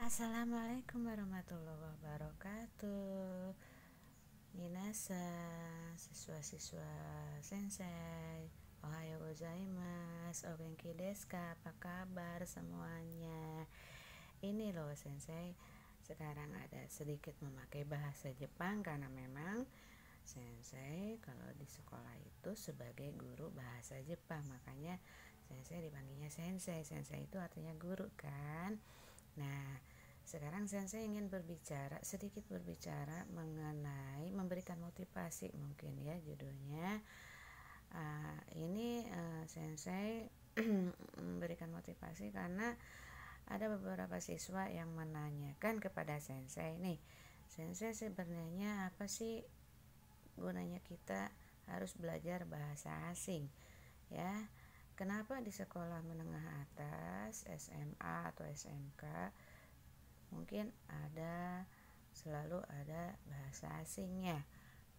Assalamualaikum warahmatullahi wabarakatuh. Minasan, siswa-siswa sensei, ohayo gozaimasu, o genki desu ka, apa kabar semuanya? Ini loh sensei, sekarang ada sedikit memakai bahasa Jepang karena memang sensei kalau di sekolah itu sebagai guru bahasa Jepang, makanya sensei dipanggilnya sensei. Sensei itu artinya guru kan. Nah, sekarang sensei ingin sedikit berbicara mengenai memberikan motivasi, mungkin ya judulnya. Ini sensei memberikan motivasi karena ada beberapa siswa yang menanyakan kepada sensei, nih sensei, sebenarnya apa sih gunanya kita harus belajar bahasa asing ya? Kenapa di sekolah menengah atas, SMA atau SMK mungkin selalu ada bahasa asingnya?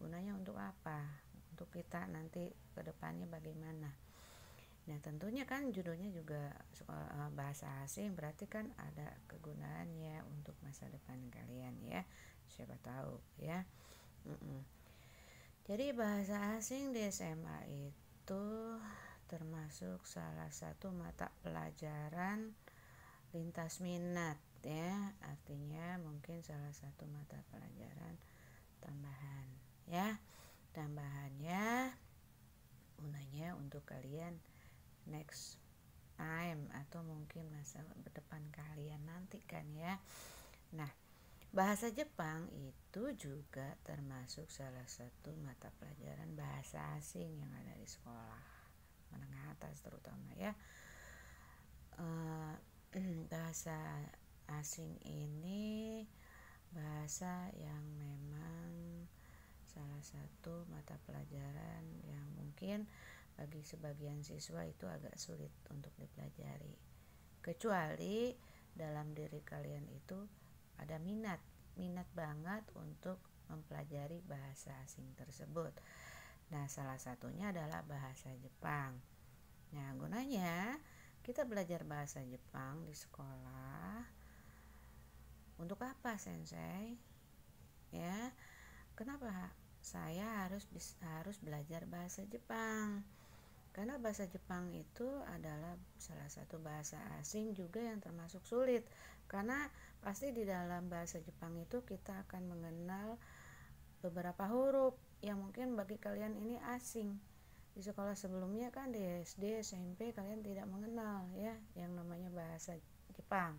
Gunanya untuk apa? Untuk kita nanti ke depannya bagaimana? Nah, tentunya kan judulnya juga bahasa asing, berarti kan ada kegunaannya untuk masa depan kalian ya. Siapa tahu ya. Jadi bahasa asing di SMA itu termasuk salah satu mata pelajaran lintas minat ya, artinya mungkin salah satu mata pelajaran tambahan ya. Tambahannya gunanya untuk kalian next time atau mungkin masa depan kalian nanti kan ya. Nah, bahasa Jepang itu juga termasuk salah satu mata pelajaran bahasa asing yang ada di sekolah menengah atas terutama ya. Bahasa asing ini bahasa yang memang salah satu mata pelajaran yang mungkin bagi sebagian siswa itu agak sulit untuk dipelajari, kecuali dalam diri kalian itu ada minat banget untuk mempelajari bahasa asing tersebut. Nah, salah satunya adalah bahasa Jepang. Nah, gunanya kita belajar bahasa Jepang di sekolah untuk apa, sensei? Ya, kenapa saya harus belajar bahasa Jepang? Karena bahasa Jepang itu adalah salah satu bahasa asing juga yang termasuk sulit. Karena pasti di dalam bahasa Jepang itu kita akan mengenal beberapa huruf yang mungkin bagi kalian ini asing. Di sekolah sebelumnya kan di SD, SMP kalian tidak mengenal ya yang namanya bahasa Jepang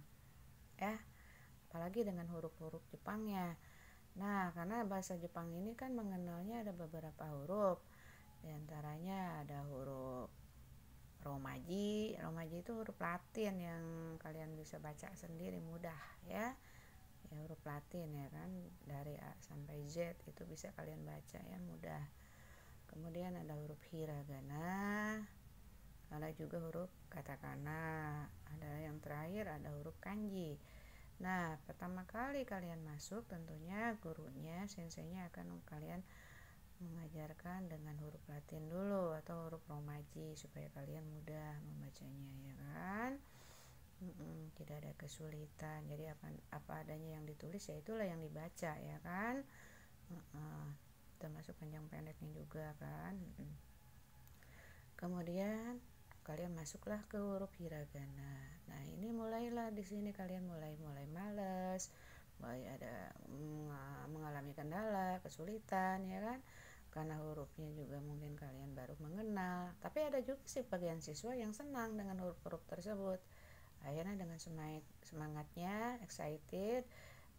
ya, apalagi dengan huruf-huruf Jepangnya. Nah, karena bahasa Jepang ini kan mengenalnya ada beberapa huruf. Di antaranya ada huruf romaji. Romaji itu huruf Latin yang kalian bisa baca sendiri mudah ya. Ya, huruf Latin ya kan, dari A sampai Z itu bisa kalian baca ya mudah. Kemudian ada huruf hiragana, ada juga huruf katakana, ada yang terakhir ada huruf kanji. Nah, pertama kali kalian masuk tentunya gurunya, senseinya akan kalian mengajarkan dengan huruf Latin dulu atau huruf romaji supaya kalian mudah membacanya ya kan. Tidak ada kesulitan. Jadi apa adanya yang ditulis ya itulah yang dibaca ya kan. Termasuk panjang pendeknya juga kan. Kemudian kalian masuklah ke huruf hiragana. Nah, ini mulailah di sini kalian mulai males, mulai ada mengalami kendala, kesulitan ya kan. Karena hurufnya juga mungkin kalian baru mengenal. Tapi ada juga sih bagian siswa yang senang dengan huruf-huruf tersebut. Akhirnya dengan semangatnya, excited,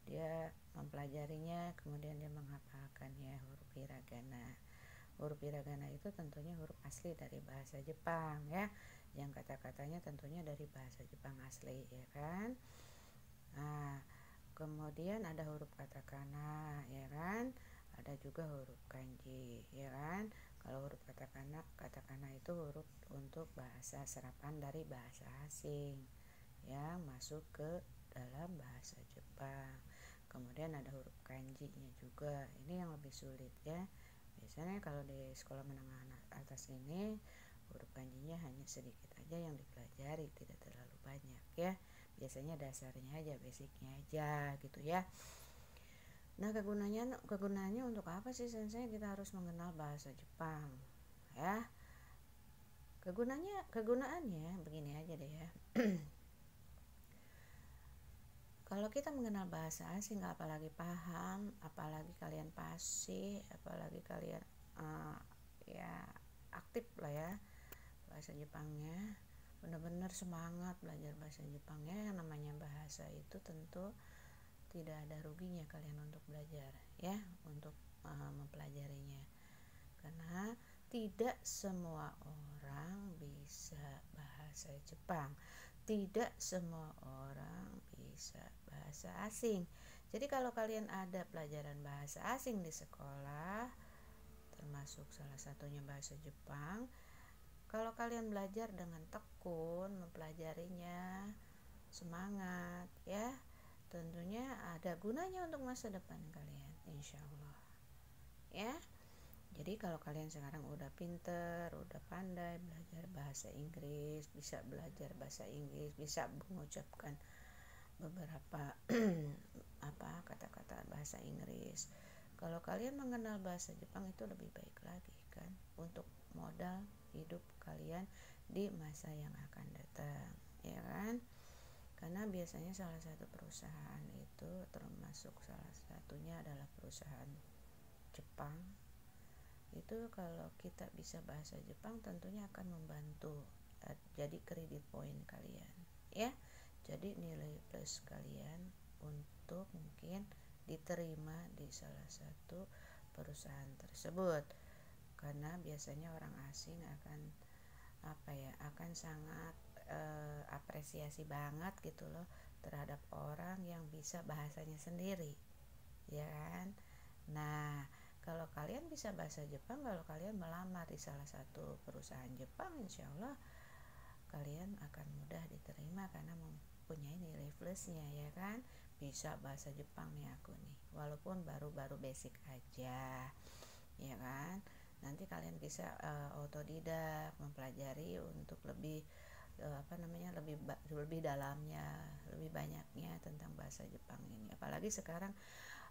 dia mempelajarinya, kemudian dia menghafalkannya huruf hiragana. Huruf hiragana itu tentunya huruf asli dari bahasa Jepang ya, yang kata-katanya tentunya dari bahasa Jepang asli ya kan. Nah, kemudian ada huruf katakana ya kan, ada juga huruf kanji ya kan. Kalau huruf katakana itu huruf untuk bahasa serapan dari bahasa asing yang masuk ke dalam bahasa Jepang. Kemudian ada huruf kanjinya juga, ini yang lebih sulit ya. Biasanya kalau di sekolah menengah atas ini huruf kanjinya hanya sedikit aja yang dipelajari, tidak terlalu banyak ya. biasanya dasarnya aja, basicnya aja gitu ya. Nah, kegunaannya untuk apa sih sensei kita harus mengenal bahasa Jepang ya? Kegunaannya begini aja deh ya. Kalau kita mengenal bahasa asing, apalagi paham, apalagi kalian fasih, apalagi kalian ya aktif lah ya bahasa Jepangnya, benar-benar semangat belajar bahasa Jepangnya. Yang namanya bahasa itu tentu tidak ada ruginya kalian untuk belajar ya, untuk mempelajarinya, karena tidak semua orang bisa bahasa Jepang, tidak semua orang bisa bahasa asing. Jadi kalau kalian ada pelajaran bahasa asing di sekolah, termasuk salah satunya bahasa Jepang, kalau kalian belajar dengan tekun, mempelajarinya semangat ya, tentunya ada gunanya untuk masa depan kalian, insya Allah ya. Jadi kalau kalian sekarang udah pinter, udah pandai belajar bahasa Inggris, bisa belajar bahasa Inggris, bisa mengucapkan beberapa kata-kata bahasa Inggris. Kalau kalian mengenal bahasa Jepang itu lebih baik lagi kan, untuk modal hidup kalian di masa yang akan datang, ya kan? Karena biasanya salah satu perusahaan itu, termasuk salah satunya adalah perusahaan Jepang, itu kalau kita bisa bahasa Jepang tentunya akan membantu jadi kredit point kalian ya, jadi nilai plus kalian untuk mungkin diterima di salah satu perusahaan tersebut. Karena biasanya orang asing akan akan sangat apresiasi banget gitu loh terhadap orang yang bisa bahasanya sendiri, ya kan? Nah, kalau kalian bisa bahasa Jepang, kalau kalian melamar di salah satu perusahaan Jepang, insya Allah kalian akan mudah diterima karena mempunyai nilai plusnya, ya kan? Bisa bahasa Jepang nih aku nih, walaupun baru-baru basic aja, ya kan? Nanti kalian bisa otodidak mempelajari untuk lebih lebih dalamnya, lebih banyaknya tentang bahasa Jepang ini. Apalagi sekarang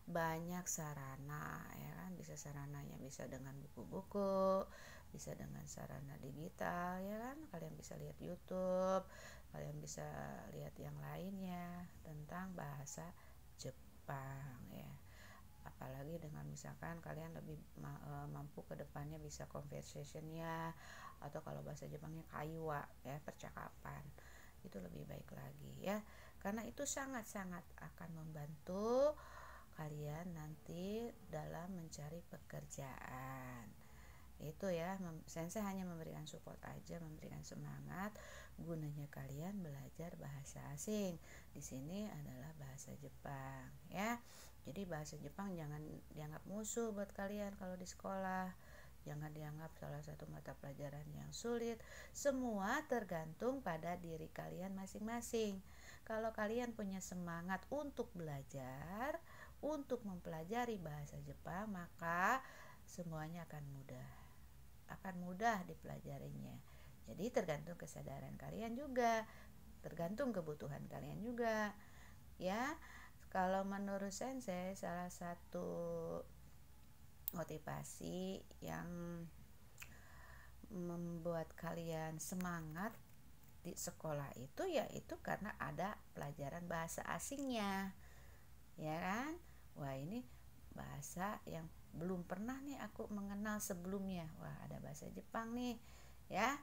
banyak sarana, ya kan? Bisa sarananya bisa dengan buku-buku, bisa dengan sarana digital, ya kan? Kalian bisa lihat YouTube, kalian bisa lihat yang lainnya tentang bahasa Jepang ya. Apalagi dengan misalkan kalian lebih mampu ke depannya bisa conversationnya, atau kalau bahasa Jepangnya kaiwa ya, percakapan, itu lebih baik lagi ya, karena itu sangat-sangat akan membantu kalian nanti dalam mencari pekerjaan. Itu ya, Sensei hanya memberikan support aja, memberikan semangat. Gunanya kalian belajar bahasa asing di sini adalah bahasa Jepang ya. Jadi bahasa Jepang jangan dianggap musuh buat kalian kalau di sekolah. Jangan dianggap salah satu mata pelajaran yang sulit. Semua tergantung pada diri kalian masing-masing. Kalau kalian punya semangat untuk belajar, untuk mempelajari bahasa Jepang, maka semuanya akan mudah dipelajarinya. Jadi tergantung kesadaran kalian juga, tergantung kebutuhan kalian juga ya. Kalau menurut Sensei, salah satu motivasi yang membuat kalian semangat di sekolah itu yaitu karena ada pelajaran bahasa asingnya, ya kan? Wah, ini bahasa yang belum pernah nih aku mengenal sebelumnya. Wah, ada bahasa Jepang nih ya.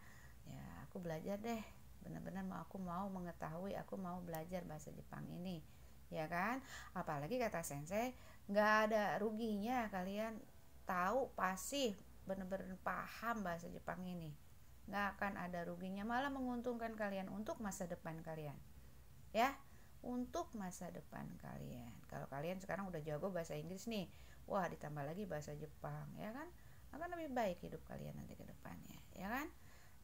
Ya, aku belajar deh, benar-benar aku mau mengetahui, aku mau belajar bahasa Jepang ini, ya kan? Apalagi kata Sensei, nggak ada ruginya kalian tahu, pasti benar-benar paham bahasa Jepang ini, nggak akan ada ruginya, malah menguntungkan kalian untuk masa depan kalian ya, untuk masa depan kalian. Kalau kalian sekarang udah jago bahasa Inggris nih, wah ditambah lagi bahasa Jepang, ya kan? Akan lebih baik hidup kalian nanti ke depannya, ya kan?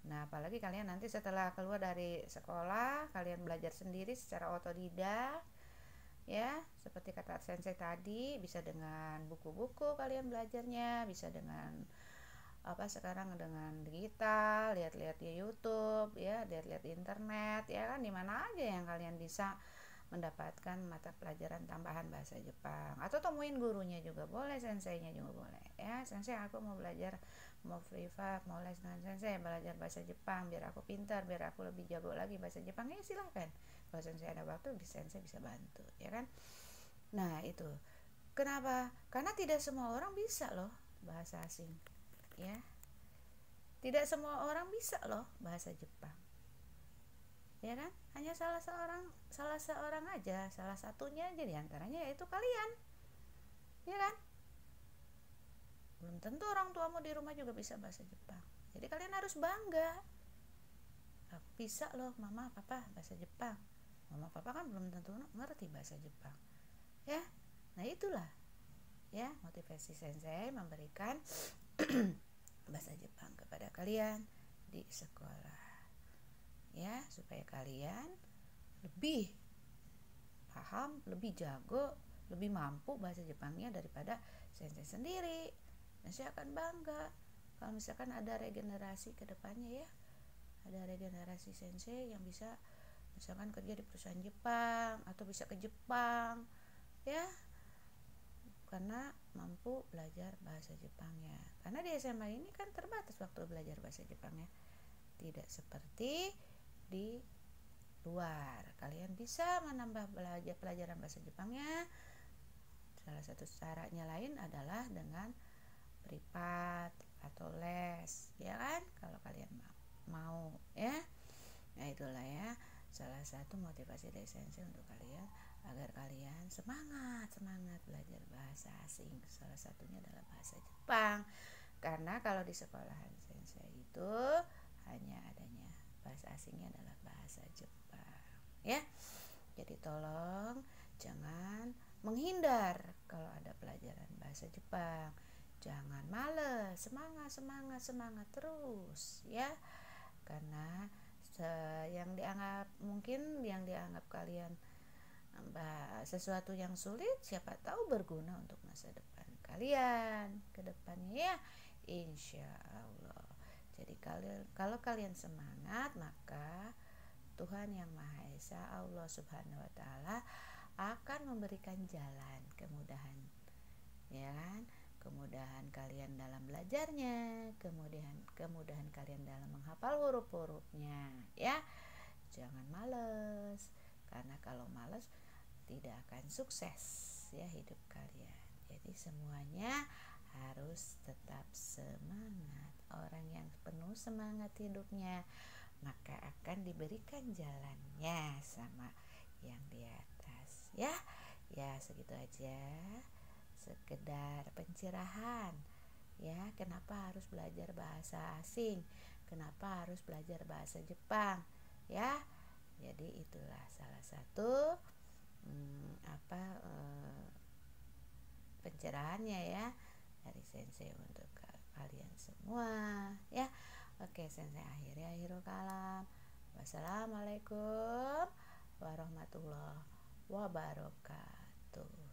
Nah, apalagi kalian nanti setelah keluar dari sekolah, kalian belajar sendiri secara otodidak, ya, seperti kata Sensei tadi, bisa dengan buku-buku kalian belajarnya, bisa dengan sekarang dengan digital, lihat-lihat di YouTube ya, lihat-lihat di internet ya kan, di mana aja yang kalian bisa mendapatkan mata pelajaran tambahan bahasa Jepang, atau temuin gurunya juga boleh, senseinya juga boleh ya. Sensei, aku mau belajar, mau privat, mau les dengan sensei, belajar bahasa Jepang biar aku pintar, biar aku lebih jago lagi bahasa Jepang, ya silahkan. Kalau sensei ada waktu, sensei bisa bantu ya kan. Nah itu kenapa, karena tidak semua orang bisa loh bahasa asing ya, tidak semua orang bisa loh bahasa Jepang ya kan, hanya salah seorang aja, salah satunya aja diantaranya yaitu kalian ya kan. Belum tentu orang tuamu di rumah juga bisa bahasa Jepang, jadi kalian harus bangga, aku bisa loh mama papa bahasa Jepang. Mama papa kan belum tentu ngerti bahasa Jepang ya. Nah itulah ya motivasi sensei memberikan bahasa Jepang kepada kalian di sekolah ya, supaya kalian lebih paham, lebih jago, lebih mampu bahasa Jepangnya daripada sensei sendiri. Dan saya akan bangga kalau misalkan ada regenerasi ke depannya ya, ada regenerasi sensei yang bisa misalkan kerja di perusahaan Jepang atau bisa ke Jepang ya, karena mampu belajar bahasa Jepangnya. Karena di SMA ini kan terbatas waktu belajar bahasa Jepangnya, tidak seperti di luar. Kalian bisa menambah belajar pelajaran bahasa Jepangnya. Salah satu caranya lain adalah dengan privat atau les ya kan, kalau kalian mau ya. Nah itulah ya salah satu motivasi dari sensei untuk kalian, agar kalian semangat belajar bahasa asing. Salah satunya adalah bahasa Jepang, karena kalau di sekolahan sensei itu hanya adanya bahasa asingnya adalah bahasa Jepang ya. Jadi tolong jangan menghindar kalau ada pelajaran bahasa Jepang, jangan males, semangat terus ya. Karena yang dianggap kalian sesuatu yang sulit, siapa tahu berguna untuk masa depan kalian ke depannya ya, insya Allah. Jadi kalau kalian semangat, maka Tuhan Yang Maha Esa, Allah Subhanahu wa Ta'ala akan memberikan jalan kemudahan ya kan, kemudahan kalian dalam belajarnya, kemudahan kalian dalam menghafal huruf-hurufnya ya. Jangan males, karena kalau males tidak akan sukses ya hidup kalian. Jadi semuanya harus tetap semangat. Orang yang penuh semangat hidupnya, maka akan diberikan jalannya sama yang di atas ya. Ya segitu aja, sekedar pencerahan ya, kenapa harus belajar bahasa asing, kenapa harus belajar bahasa Jepang ya. Jadi itulah salah satu pencerahannya ya dari sensei untuk kalian semua ya. Oke, sensei akhirul kalam. Wassalamualaikum warahmatullahi wabarakatuh.